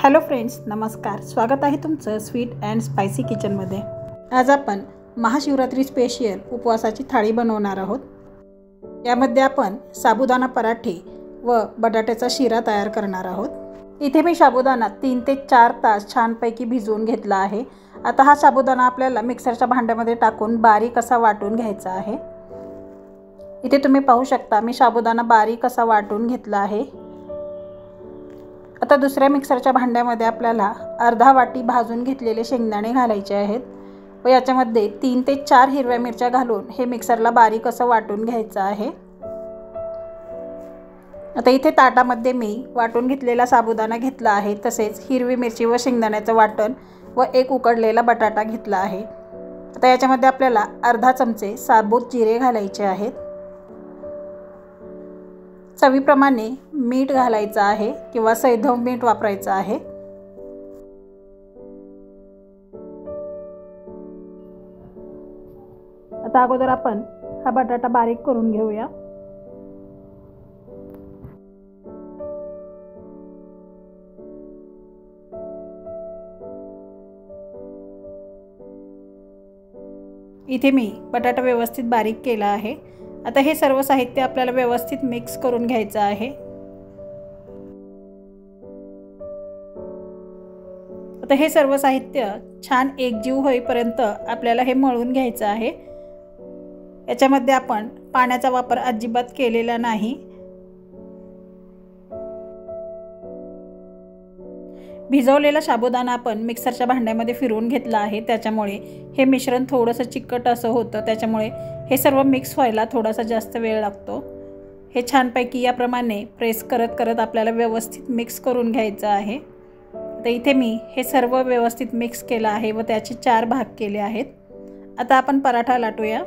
Hello friends, नमस्कार. स्वागत आहे तुमचं स्वीट अँड स्पायसी किचनमध्ये. आज आपण महाशिवरात्री स्पेशल उपवासाची थाळी बनवणार आहोत. यामध्ये आपण साबुदाणा पराठे व बटाट्याचा शिरा तयार करणार आहोत. इथे मी साबुदाणा 3 ते 4 तास छानपैकी भिजवून घेतला आहे. आता हा साबुदाणा आपल्याला मिक्सरच्या भांड्यामध्ये टाकून बारीक असा वाटून घ्यायचा आहे. इथे तुम्ही पाहू शकता मी साबुदाणा बारीक असा वाटून घेतला आहे. आता दुसऱ्या मिक्सरच्या भांड्यामध्ये आपल्याला अर्धा वाटी भाजून घेतलेले शेंगदाणे घालायचे आहेत व याच्यामध्ये 3 ते 4 हिरव्या मिरच्या घालून हे मिक्सरला बारीक असं वाटून घ्यायचं आहे. आता इथे ताटामध्ये मी वाटून घेतलेला साबुदाणा घेतला आहे, तसेच हिरवी मिरची व शेंगदाण्याचं वाटण व एक उकडलेला बटाटा घेतला आहे. आता याच्यामध्ये आपल्याला अर्धा चमचे साबूत जिरे घालायचे आहेत. चवीप्रमाणे मीठ घालायचं आहे किंवा सैंधव मीठ वापरायचं आहे. आता अगोदर आपण हा बटाटा बारीक करून घेऊया. इथे मी बटाटा व्यवस्थित बारीक केला आहे. आता हे सर्व साहित्य आपल्याला व्यवस्थित मिक्स करून घ्यायचं आहे. आता हे सर्व साहित्य छान एकजीव होईपर्यंत आपल्याला हे मळून घ्यायचं आहे. याच्यामध्ये आपण पाण्याचा वापर अजिबात केलेला नाही. भिजवलेला साबुदाणा आपण मिक्सरच्या भांड्यामध्ये फिरवून घेतला आहे, त्याच्यामुळे हे मिश्रण थोडंसं चिकट असं होतं. त्याच्यामुळे हे सर्व मिक्स व्हायला थोडासा जास्त वेळ लागतो. हे छानपैकी याप्रमाणे प्रेस करत करत आपल्याला व्यवस्थित मिक्स करून घ्यायचं आहे. तर इथे मी हे सर्व व्यवस्थित मिक्स केलं आहे व त्याचे 4 भाग केले आहेत. आता आपण पराठा लाटूया.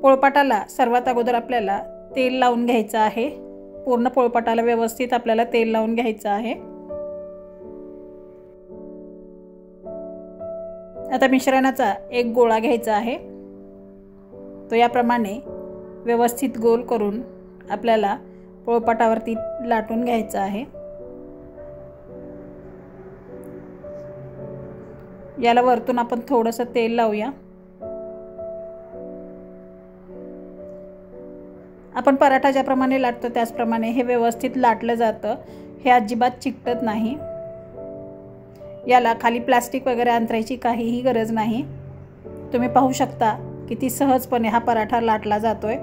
पोळपाटाला सर्वात अगोदर आपल्याला तेल लावून घ्यायचं आहे. पूर्ण पोळपाटाला व्यवस्थित आपल्याला तेल लावून घ्यायचं आहे. आता मिश्रणाचा एक गोळा घ्यायचा आहे. तो याप्रमाणे व्यवस्थित गोल करून आपल्याला पोळपाटावरती लाटून घ्यायचा आहे. याला वरतून आपण थोडंसं तेल लावूया. आपण पराठा ज्याप्रमाणे लाटतो त्याचप्रमाणे हे व्यवस्थित लाटलं जातं. हे अजिबात चिकटत नाही. याला खाली प्लास्टिक वगैरे अंतरायची काहीही गरज नाही. तुम्ही पाहू शकता किती सहजपणे हा पराठा लाटला जातोय.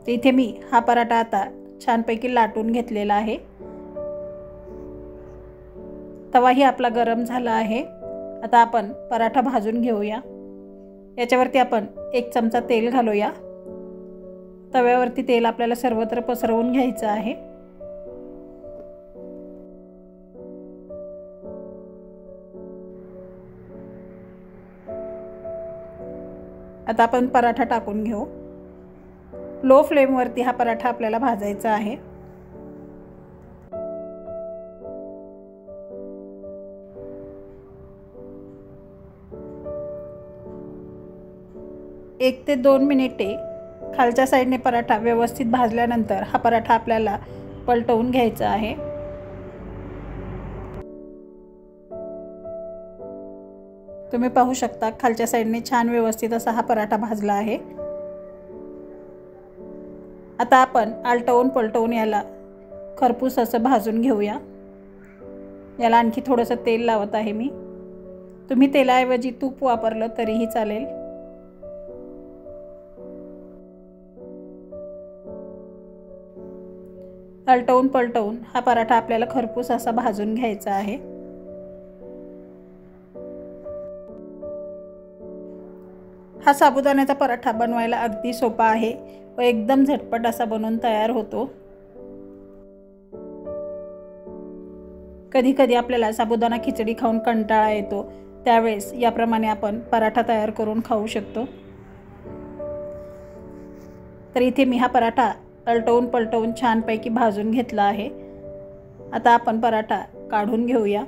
इथे मी हा पराठा आता छानपैकी लाटून घेतलेला आहे. तवाही आपला गरम झाला आहे. आता आपण पराठा भाजून घेऊया. याच्यावरती आपण 1 चमचा तेल घालूया. तव्यावरती तेल आपल्याला सर्वत्र पसरवून घ्यायचं आहे. आता आपण पराठा टाकून घेऊ. लो फ्लेमवरती हा पराठा आपल्याला भाजायचा आहे. एक ते 2 मिनिटे खालच्या साईडने पराठा व्यवस्थित भाजल्यानंतर हा पराठा आपल्याला पलटवून घ्यायचा आहे. तुम्ही पाहू शकता खालच्या साईडने छान व्यवस्थित असा हा पराठा भाजला आहे. आता आपण आलटवून पलटवून याला खरपूस असं भाजून घेऊया. याला आणखी थोडंसं तेल लावत आहे मी. तुम्ही तेलाऐवजी तूप वापरलं तरीही चालेल. आलटवून पलटवून हा पराठा आपल्याला खरपूस असा भाजून घ्यायचा आहे. हा साबुदाण्याचा पराठा बनवायला अगदी सोपा आहे व एकदम झटपट असा बनवून तयार होतो. कधी कधी आपल्याला साबुदाणा खिचडी खाऊन कंटाळा येतो, त्यावेळेस याप्रमाणे आपण पराठा तयार करून खाऊ शकतो. तर इथे मी हा पराठा आलटवून पलटवून छानपैकी भाजून घेतला आहे. आता आपण पराठा काढून घेऊया.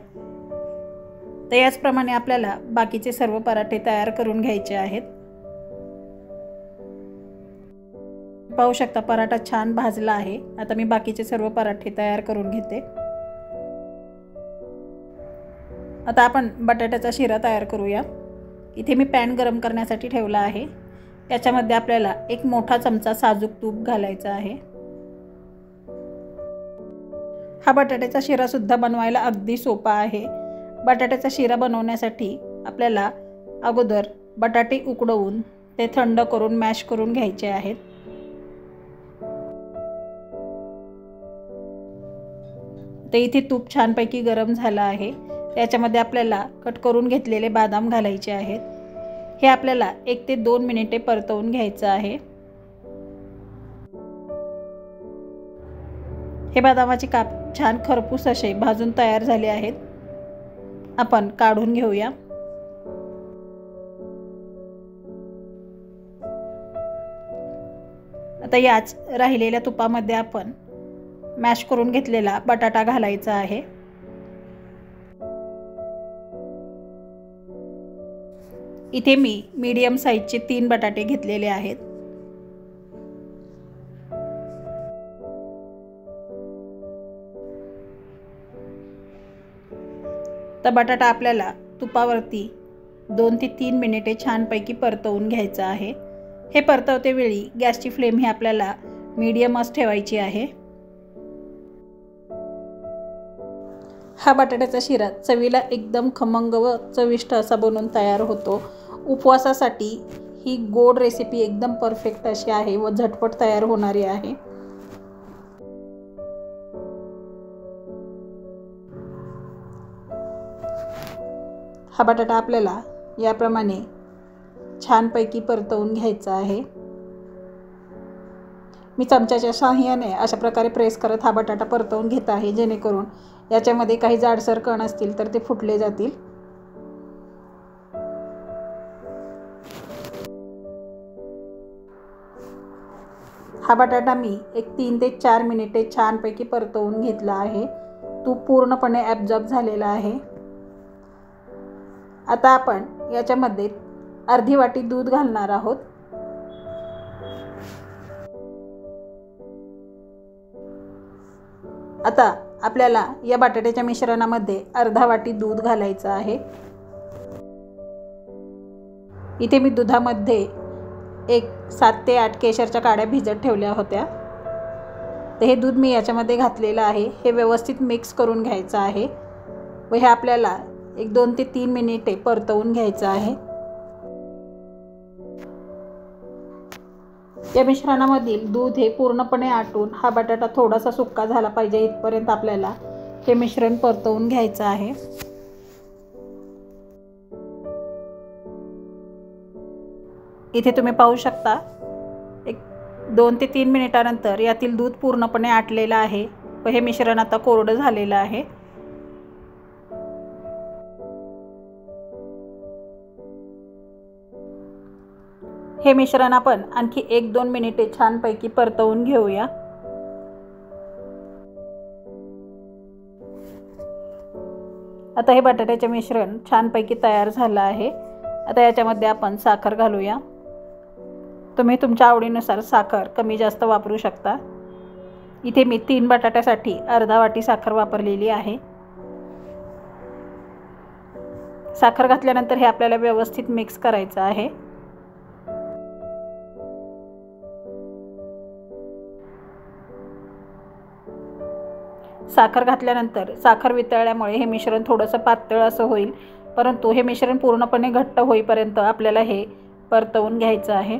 तर याचप्रमाणे आपल्याला बाकीचे सर्व पराठे तयार करून घ्यायचे आहेत। पाहू शकता पराठा छान भाजला आहे। आता मी बाकीचे सर्व पराठे तयार करून घेते। आता आपण बटाट्याचा शिरा तयार करूया। इथे मी पॅन गरम करण्यासाठी ठेवला आहे। त्याच्यामध्ये आपल्याला एक मोठा चमचा साजूक तूप घालायचा आहे। हा बटाट्याचा शिरा सुद्धा बनवायला अगदी सोपा आहे। बटाट्याचा शिरा बनवण्यासाठी आपल्याला अगोदर बटाटे उकडवून ते थंड करून मॅश करून घ्यायचे आहेत। तर इथे तूप छानपैकी गरम झालं आहे। त्याच्यामध्ये आपल्याला कट करून घेतलेले बदाम घालायचे आहेत। हे आपल्याला 1 ते 2 मिनिटे परतवून घ्यायचं आहे। हे बदामाचे काप छान खरपूस असे भाजून तयार झाले आहेत। आपण काढून घेऊया। आता याच राहिलेल्या तुपामध्ये आपण मॅश करून घेतलेला बटाटा घालायचा आहे। इथे मी मीडियम साइजचे 3 बटाटे घेतलेले आहेत। तर बटाटा आपल्याला तुपावरती 2 ते 3 मिनिटे छानपैकी परतवून घ्यायचा आहे। हे परतवते वेळी गॅसची फ्लेम ही आपल्याला मीडियमच ठेवायची आहे। हा बटाट्याचा शिरा चवीला एकदम खमंग व चविष्ट असा बनून तयार होतो। उपवासासाठी ही गोड रेसिपी एकदम परफेक्ट अशी आहे व झटपट तयार होणारी आहे। हा बटाटा आपल्याला याप्रमाणे छानपैकी परतवून घ्यायचा आहे। मी चमच्याच्या सहाय्याने अशा प्रकारे प्रेस करत हा बटाटा परतवून घेत आहे, जेणेकरून याच्यामध्ये काही जाडसर कण असतील तर ते फुटले जातील। हा बटाटा मी 3 ते 4 मिनिटे छानपैकी परतवून घेतला आहे। तूप पूर्णपणे ॲब्झॉर्ब झालेला आहे। आता आपण याच्यामध्ये अर्धी वाटी दूध घालणार आहोत। आता आपल्याला या बटाट्याच्या मिश्रणामध्ये अर्धा वाटी दूध घालायचं आहे। इथे मी दुधामध्ये 7 ते 8 केशरच्या काड्या भिजत ठेवल्या होत्या। तर हे दूध मी याच्यामध्ये घातलेलं आहे। हे व्यवस्थित मिक्स करून घ्यायचं आहे व हे आपल्याला 2 ते 3 मिनिटे परतवून घ्यायचं आहे। या मिश्रणामधील दूध हे पूर्णपणे आटून हा बटाटा थोडासा सुक्का झाला पाहिजे, इथपर्यंत आपल्याला हे मिश्रण परतवून घ्यायचं आहे। इथे तुम्ही पाहू शकता 2 ते 3 मिनिटानंतर यातील दूध पूर्णपणे आटलेलं आहे व हे मिश्रण आता कोरडं झालेलं आहे। हे मिश्रण आपण आणखी 1-2 मिनिटे छानपैकी परतवून घेऊया। आता हे बटाट्याचे मिश्रण छानपैकी तयार झालं आहे। आता याच्यामध्ये आपण साखर घालूया। तुम्ही तुमच्या आवडीनुसार साखर कमी जास्त वापरू शकता। इथे मी 3 बटाट्यासाठी अर्धा वाटी साखर वापरलेली आहे। साखर घातल्यानंतर हे आपल्याला व्यवस्थित मिक्स करायचं आहे। साखर घातल्यानंतर साखर वितळल्यामुळे हे मिश्रण थोडंसं पातळ असं होईल, परंतु हे मिश्रण पूर्णपणे घट्ट होईपर्यंत आपल्याला हे परतवून घ्यायचं आहे।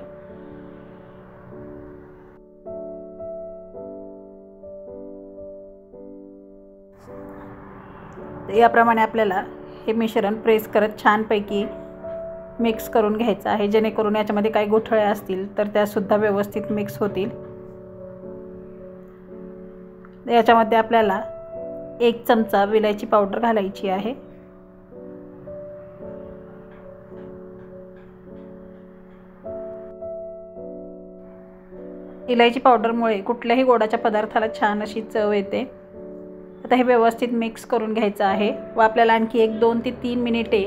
याप्रमाणे आपल्याला हे मिश्रण प्रेस करत छानपैकी मिक्स करून घ्यायचं आहे, जेणेकरून याच्यामध्ये काही गुठळ्या असतील तर त्या सुद्धा व्यवस्थित मिक्स होतील। याच्यामध्ये आपल्याला 1 चमचा विलायची पावडर घालायची आहे। इलायची पावडरमुळे कुठल्याही गोडाच्या पदार्थाला छान अशी चव येते। आता हे व्यवस्थित मिक्स करून घ्यायचं आहे व आपल्याला आणखी 1-2 ते 3 मिनिटे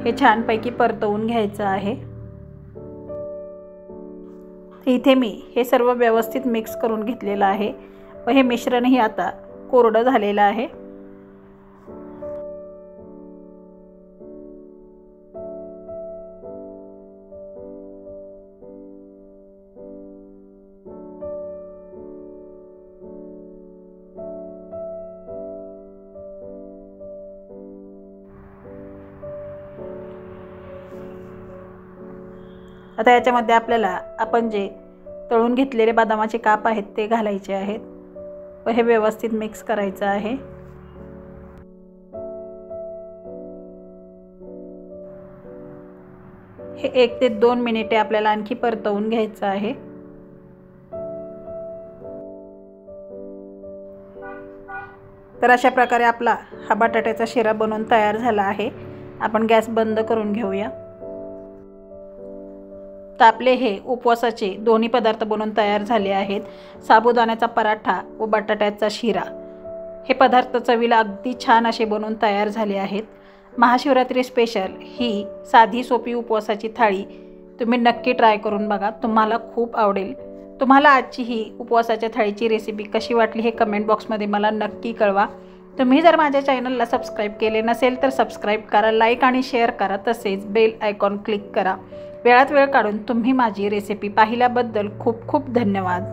हे छानपैकी परतवून घ्यायचं आहे। इथे मी हे सर्व व्यवस्थित मिक्स करून घेतलेलं आहे व हे मिश्रणही आता कोरडं झालेलं आहे। आता याच्यामध्ये आपल्याला आपण जे तळून घेतलेले बदामाचे काप आहेत ते घालायचे आहेत व हे व्यवस्थित मिक्स करायचं आहे। हे 1 ते 2 मिनिटे आपल्याला आणखी परतवून घ्यायचं आहे। तर अशा प्रकारे आपला हा बटाट्याचा शिरा बनवून तयार झाला आहे। आपण गॅस बंद करून घेऊया। तर आपले हे उपवासाचे दोन्ही पदार्थ बनवून तयार झाले आहेत। साबुदाण्याचा पराठा व बटाट्याचा शिरा हे पदार्थ चवीला अगदी छान असे बनवून तयार झाले आहेत। महाशिवरात्री स्पेशल ही साधी सोपी उपवासाची थाळी तुम्ही नक्की ट्राय करून बघा, तुम्हाला खूप आवडेल। तुम्हाला आजची ही उपवासाच्या थाळीची रेसिपी कशी वाटली हे कमेंट बॉक्समध्ये मला नक्की कळवा। तुम्ही जर माझ्या चॅनलला सबस्क्राईब केले नसेल तर सबस्क्राईब करा, लाईक आणि शेअर करा, तसेच बेल आयकॉन क्लिक करा। वेळात वेळ काढून तुम्ही माझी रेसिपी पाहिल्याबद्दल खूप खूप धन्यवाद।